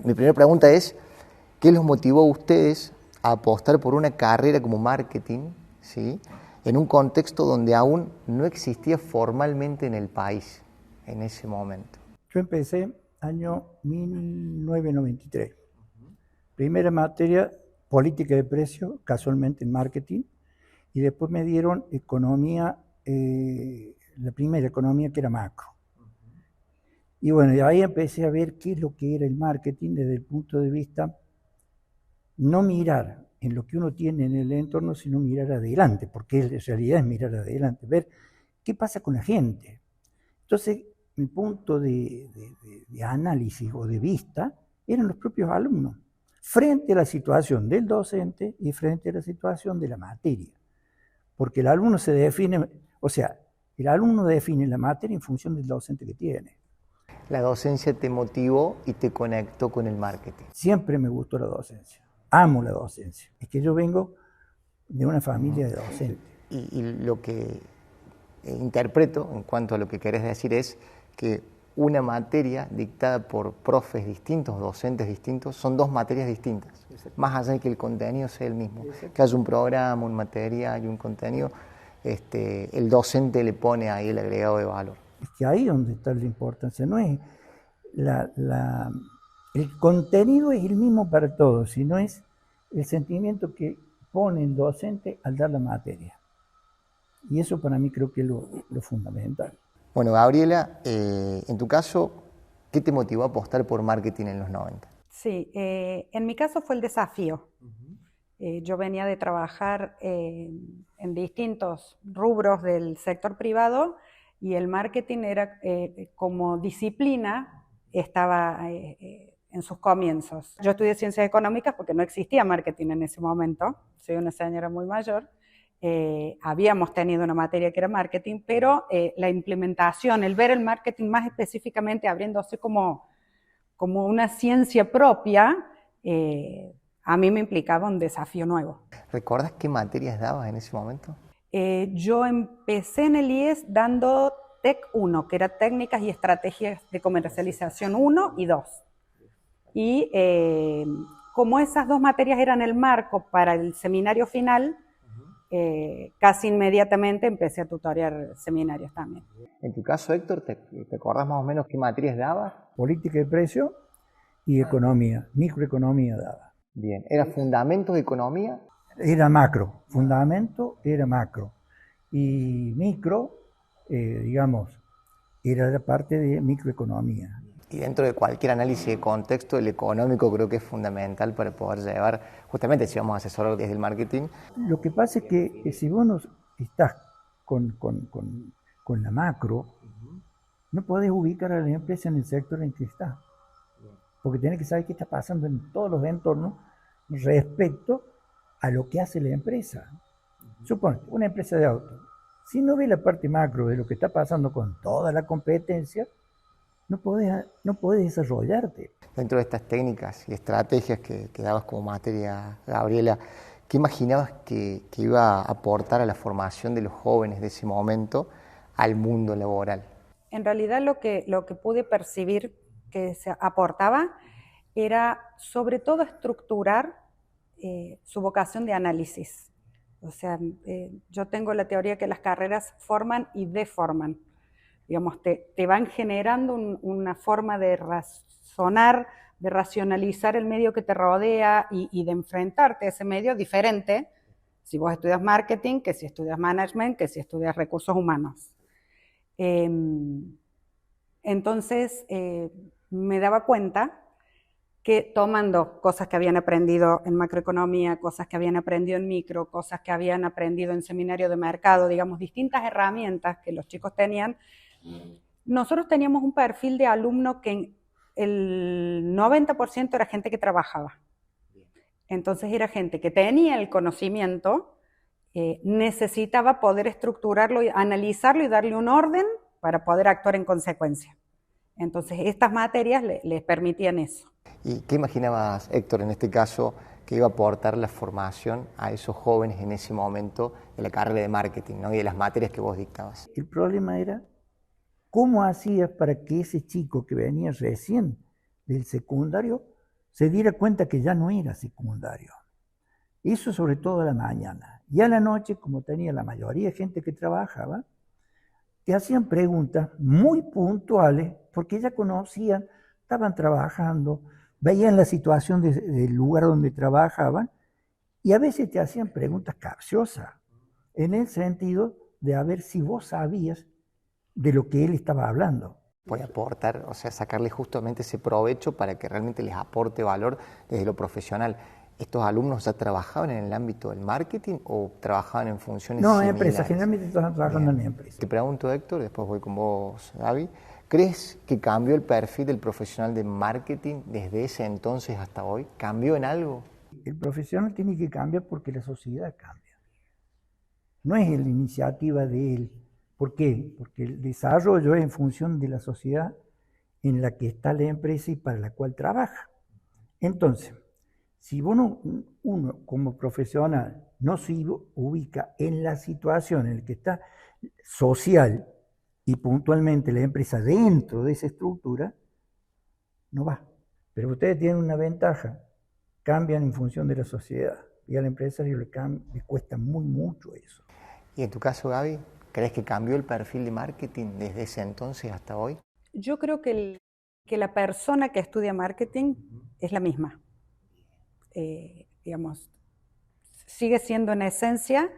Mi primera pregunta es, ¿qué los motivó a ustedes a apostar por una carrera como marketing, ¿sí?, en un contexto donde aún no existía formalmente en el país en ese momento? Yo empecé año 1993. Primera materia, política de precio, casualmente en marketing, y después me dieron economía, la primera economía que era macro. Y bueno, y ahí empecé a ver qué es lo que era el marketing desde el punto de vista, no mirar en lo que uno tiene en el entorno, sino mirar adelante, porque en realidad es mirar adelante, ver qué pasa con la gente. Entonces, mi punto de análisis o de vista eran los propios alumnos, frente a la situación del docente y frente a la situación de la materia. Porque el alumno se define, o sea, el alumno define la materia en función del docente que tiene. La docencia te motivó y te conectó con el marketing. Siempre me gustó la docencia, amo la docencia. Es que yo vengo de una familia de docentes. Y lo que interpreto en cuanto a lo que querés decir es que una materia dictada por profes distintos, docentes distintos, son dos materias distintas, más allá de que el contenido sea el mismo. Que haya un programa, un material y un contenido, el docente le pone ahí el agregado de valor. Es que ahí es donde está la importancia, no es el contenido es el mismo para todos, sino es el sentimiento que pone el docente al dar la materia. Y eso para mí creo que es lo fundamental. Bueno, Gabriela, en tu caso, ¿qué te motivó a apostar por marketing en los 90? Sí, en mi caso fue el desafío. Yo venía de trabajar en distintos rubros del sector privado y el marketing era como disciplina, estaba en sus comienzos. Yo estudié ciencias económicas porque no existía marketing en ese momento, soy una señora muy mayor. Habíamos tenido una materia que era marketing, pero la implementación, el ver el marketing más específicamente abriéndose como una ciencia propia, a mí me implicaba un desafío nuevo. ¿Recuerdas qué materias dabas en ese momento? Yo empecé en el IES dando TEC 1, que era Técnicas y Estrategias de Comercialización 1 y 2. Y como esas dos materias eran el marco para el seminario final, casi inmediatamente empecé a tutorear seminarios también. En tu caso, Héctor, ¿te acordás más o menos qué materias dabas? Política de precio y economía, microeconomía daba. Bien, ¿era fundamentos de economía? Era macro, fundamento era macro. Y micro, digamos, era la parte de microeconomía. Y dentro de cualquier análisis de contexto, el económico creo que es fundamental para poder llevar, justamente si vamos a asesorar desde el marketing. Lo que pasa es que si vos no estás con la macro, no podés ubicar a la empresa en el sector en que está. Porque tenés que saber qué está pasando en todos los entornos respecto a lo que hace la empresa. Supone, una empresa de autos, si no ve la parte macro de lo que está pasando con toda la competencia, no podés desarrollarte. Dentro de estas técnicas y estrategias que dabas como materia, Gabriela, ¿qué imaginabas que iba a aportar a la formación de los jóvenes de ese momento al mundo laboral? En realidad lo que pude percibir que se aportaba era sobre todo estructurar su vocación de análisis. O sea, yo tengo la teoría que las carreras forman y deforman. Digamos, te van generando una forma de razonar, de racionalizar el medio que te rodea y de enfrentarte a ese medio diferente si vos estudias marketing, que si estudias management, que si estudias recursos humanos. Entonces, me daba cuenta que tomando cosas que habían aprendido en macroeconomía, cosas que habían aprendido en micro, cosas que habían aprendido en seminario de mercado, digamos, distintas herramientas que los chicos tenían, nosotros teníamos un perfil de alumno que el 90% era gente que trabajaba. Entonces era gente que tenía el conocimiento, necesitaba poder estructurarlo, analizarlo y darle un orden para poder actuar en consecuencia. Entonces estas materias les permitían eso. ¿Y qué imaginabas, Héctor, en este caso, que iba a aportar la formación a esos jóvenes en ese momento de la carrera de marketing, ¿no?, y de las materias que vos dictabas? El problema era cómo hacías para que ese chico que venía recién del secundario se diera cuenta que ya no era secundario. Eso sobre todo a la mañana. Y a la noche, como tenía la mayoría de gente que trabajaba, te hacían preguntas muy puntuales porque ya conocían, estaban trabajando, veían la situación del lugar donde trabajaban y a veces te hacían preguntas capciosas, en el sentido de a ver si vos sabías de lo que él estaba hablando. Puede aportar, o sea, sacarle justamente ese provecho para que realmente les aporte valor desde lo profesional. ¿Estos alumnos ya trabajaban en el ámbito del marketing o trabajaban en funciones No, en similares? empresas, generalmente están trabajando en empresas. Te pregunto, Héctor, después voy con vos, Gaby. ¿Crees que cambió el perfil del profesional de marketing desde ese entonces hasta hoy? ¿Cambió en algo? El profesional tiene que cambiar porque la sociedad cambia. No es la iniciativa de él. ¿Por qué? Porque el desarrollo es en función de la sociedad en la que está la empresa y para la cual trabaja. Entonces, si uno como profesional no se ubica en la situación en la que está social y puntualmente la empresa dentro de esa estructura, no va. Pero ustedes tienen una ventaja, cambian en función de la sociedad y al empresario le cuesta mucho eso. ¿Y en tu caso, Gaby, crees que cambió el perfil de marketing desde ese entonces hasta hoy? Yo creo que la persona que estudia marketing es la misma. Digamos, sigue siendo en esencia,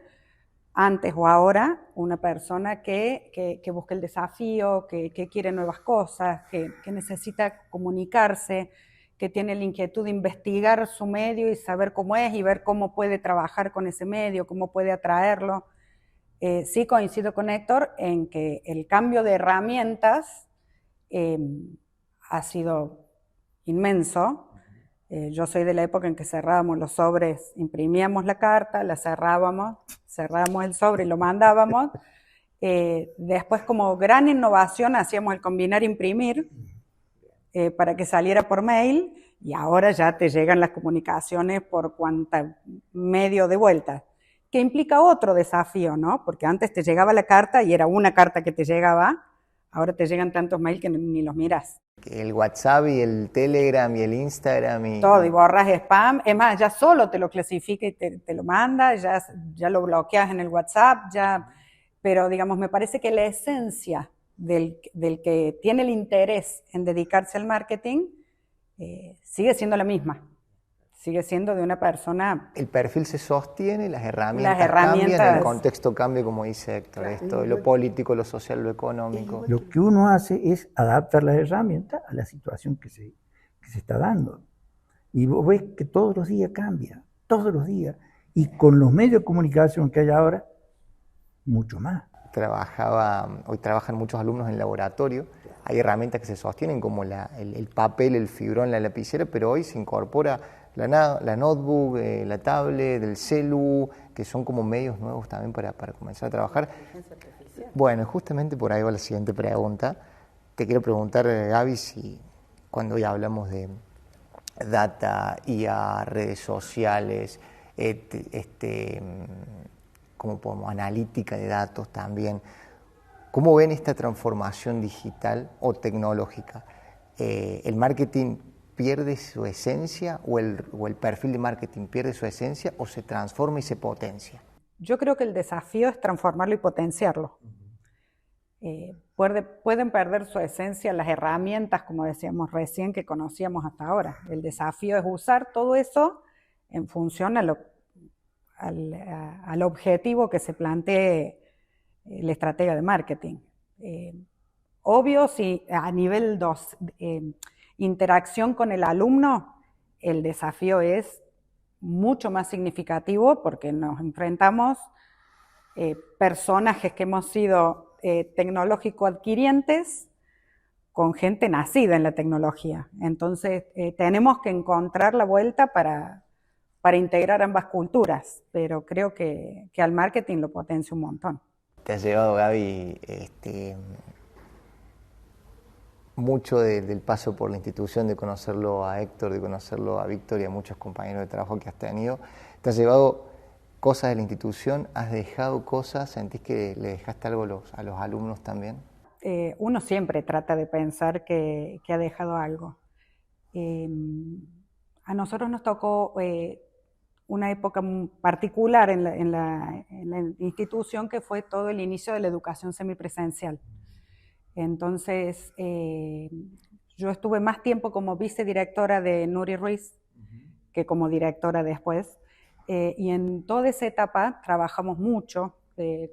antes o ahora, una persona que busca el desafío, que quiere nuevas cosas, que necesita comunicarse, que tiene la inquietud de investigar su medio y saber cómo es y ver cómo puede trabajar con ese medio, cómo puede atraerlo. Sí coincido con Héctor en que el cambio de herramientas ha sido inmenso. Yo soy de la época en que cerrábamos los sobres, imprimíamos la carta, la cerrábamos el sobre y lo mandábamos. Después, como gran innovación, hacíamos el combinar e imprimir para que saliera por mail, y ahora ya te llegan las comunicaciones por cuanta medio de vuelta, que implica otro desafío, ¿no? Porque antes te llegaba la carta y era una carta que te llegaba, ahora te llegan tantos mails que ni los miras. El WhatsApp y el Telegram y el Instagram y... Todo, y borras spam. Es más, ya solo te lo clasifica y te lo manda, ya lo bloqueas en el WhatsApp, ya... Pero, digamos, me parece que la esencia del que tiene el interés en dedicarse al marketing sigue siendo la misma. Sigue siendo de una persona... El perfil se sostiene, las herramientas cambian, el contexto cambia, como dice Héctor, claro. Esto, lo político, lo social, lo económico. Lo que uno hace es adaptar las herramientas a la situación que se está dando. Y vos ves que todos los días cambia, todos los días. Y con los medios de comunicación que hay ahora, mucho más. Hoy trabajan muchos alumnos en el laboratorio, hay herramientas que se sostienen como el papel, el fibrón, la lapicera, pero hoy se incorpora la notebook, la tablet, el celu, que son como medios nuevos también para comenzar a trabajar. Bueno, justamente por ahí va la siguiente pregunta. Te quiero preguntar, Gaby, si cuando hoy hablamos de data, IA, redes sociales, ¿cómo podemos? Analítica de datos también. ¿Cómo ven esta transformación digital o tecnológica? ¿El marketing pierde su esencia o el perfil de marketing pierde su esencia o se transforma y se potencia? Yo creo que el desafío es transformarlo y potenciarlo. Pueden perder su esencia las herramientas, como decíamos recién, que conocíamos hasta ahora. El desafío es usar todo eso en función al objetivo que se plantee el estratega de marketing. Obvio, si a nivel interacción con el alumno, el desafío es mucho más significativo porque nos enfrentamos personajes que hemos sido tecnológico adquirientes con gente nacida en la tecnología. Entonces, tenemos que encontrar la vuelta para integrar ambas culturas, pero creo que al marketing lo potencia un montón. Te has llevado, Gaby, mucho del paso por la institución, de conocerlo a Héctor, de conocerlo a Víctor y a muchos compañeros de trabajo que has tenido. Te has llevado cosas de la institución, has dejado cosas, ¿sentís que le dejaste algo a los alumnos también? Uno siempre trata de pensar que ha dejado algo. a nosotros nos tocó una época particular en la institución, que fue todo el inicio de la educación semipresencial. Entonces, yo estuve más tiempo como vicedirectora de Nuri Ruiz que como directora después, y en toda esa etapa trabajamos mucho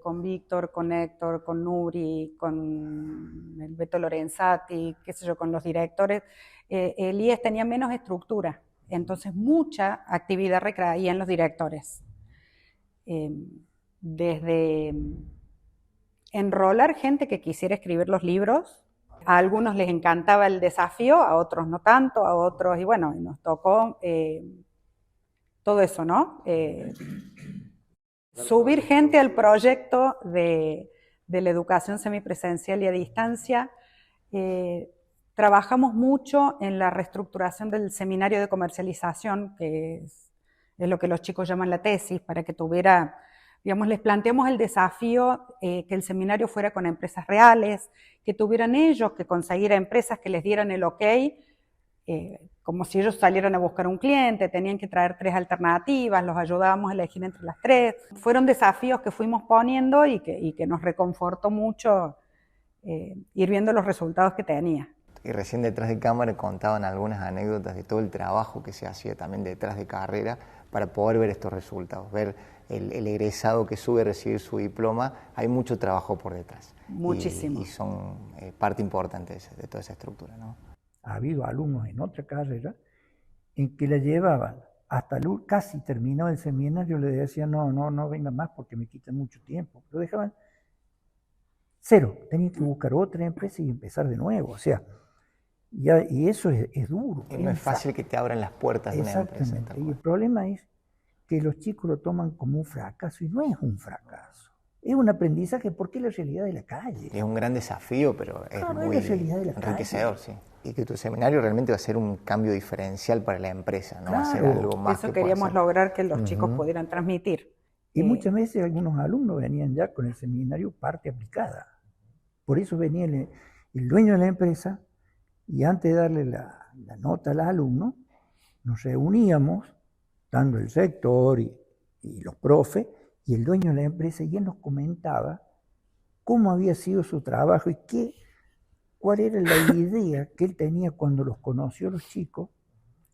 con Víctor, con Héctor, con Nuri, con el Beto Lorenzati, qué sé yo, con los directores. El IES tenía menos estructura, entonces mucha actividad recaía en los directores. Desde enrolar gente que quisiera escribir los libros, a algunos les encantaba el desafío, a otros no tanto, a otros, y bueno, nos tocó todo eso, ¿no? Subir gente al proyecto de la educación semipresencial y a distancia. Trabajamos mucho en la reestructuración del seminario de comercialización, que es lo que los chicos llaman la tesis, para que tuviera, digamos, les planteamos el desafío que el seminario fuera con empresas reales, que tuvieran ellos que conseguir a empresas que les dieran el ok, como si ellos salieran a buscar un cliente, tenían que traer 3 alternativas, los ayudábamos a elegir entre las 3. Fueron desafíos que fuimos poniendo y que nos reconfortó mucho ir viendo los resultados que tenía. Y recién detrás de cámara contaban algunas anécdotas de todo el trabajo que se hacía también detrás de carrera para poder ver estos resultados, ver el egresado que sube a recibir su diploma. Hay mucho trabajo por detrás. Muchísimo. Y son parte importante de toda esa estructura, ¿no? Ha habido alumnos en otra carrera en que la llevaban hasta casi terminado el seminario, le decían no vengan más porque me quitan mucho tiempo. Lo dejaban cero, tenían que buscar otra empresa y empezar de nuevo. O sea, y eso es duro. Y no es fácil que te abran las puertas de una empresa. Exactamente. Y el problema es que los chicos lo toman como un fracaso, y no es un fracaso. Es un aprendizaje porque es la realidad de la calle. Es un gran desafío, pero es muy enriquecedor, sí. Y que tu seminario realmente va a ser un cambio diferencial para la empresa, no va a ser algo más. Eso queríamos lograr, que los chicos pudieran transmitir. Y muchas veces algunos alumnos venían ya con el seminario parte aplicada. Por eso venía el dueño de la empresa, y antes de darle la nota al alumno, nos reuníamos, dando el sector y los profes, y el dueño de la empresa, y él nos comentaba cómo había sido su trabajo y cuál era la idea que él tenía cuando los conoció a los chicos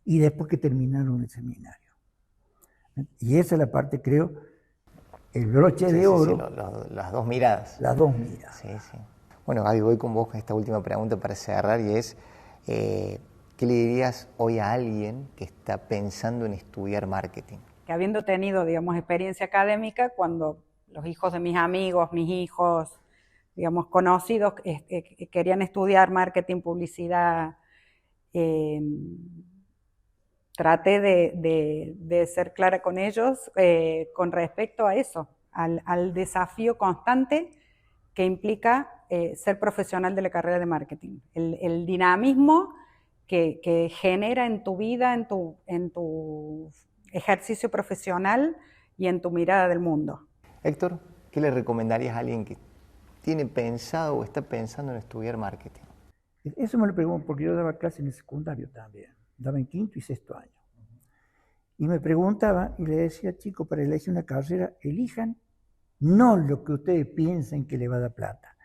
y después que terminaron el seminario. Y esa es la parte, creo, el broche de oro. Sí, las dos miradas. Las dos miradas. Sí, sí. Bueno, Gaby, voy con vos con esta última pregunta para cerrar, y es, ¿qué le dirías hoy a alguien que está pensando en estudiar marketing? Que habiendo tenido, digamos, experiencia académica, cuando los hijos de mis amigos, mis hijos, digamos, conocidos, querían estudiar marketing, publicidad, traté de ser clara con ellos con respecto a eso, al desafío constante que implica ser profesional de la carrera de marketing. El dinamismo que genera en tu vida, en tu ejercicio profesional y en tu mirada del mundo. Héctor, ¿qué le recomendarías a alguien que tiene pensado o está pensando en estudiar marketing? Eso me lo pregunto porque yo daba clase en el secundario también. Daba en 5º y 6º año. Y me preguntaba y le decía, chicos, para elegir una carrera, elijan no lo que ustedes piensen que le va a dar plata.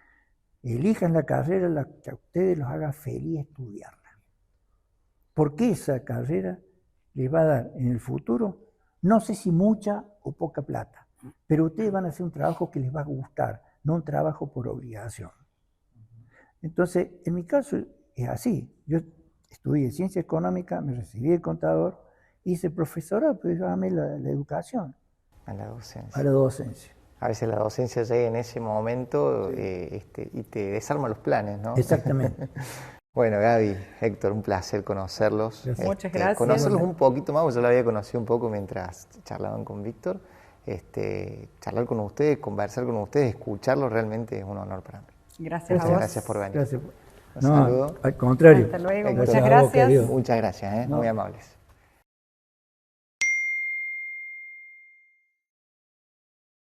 Elijan la carrera la que a ustedes los haga feliz estudiarla. Porque esa carrera les va a dar en el futuro, no sé si mucha o poca plata, pero ustedes van a hacer un trabajo que les va a gustar, no un trabajo por obligación. Entonces, en mi caso es así. Yo estudié ciencia económica, me recibí de contador, hice profesorado, pero yo amé la educación. A la docencia. A la docencia. A veces la docencia llega en ese momento y te desarma los planes, ¿no? Exactamente. Bueno, Gaby, Héctor, un placer conocerlos. Gracias. Muchas gracias. Conocerlos un poquito más, yo lo había conocido un poco mientras charlaban con Víctor. Charlar con ustedes, conversar con ustedes, escucharlos, realmente es un honor para mí. Gracias a vos. Gracias por venir. Gracias. Un saludo. Al contrario. Hasta luego. Héctor, Muchas gracias. Muchas gracias, muy amables.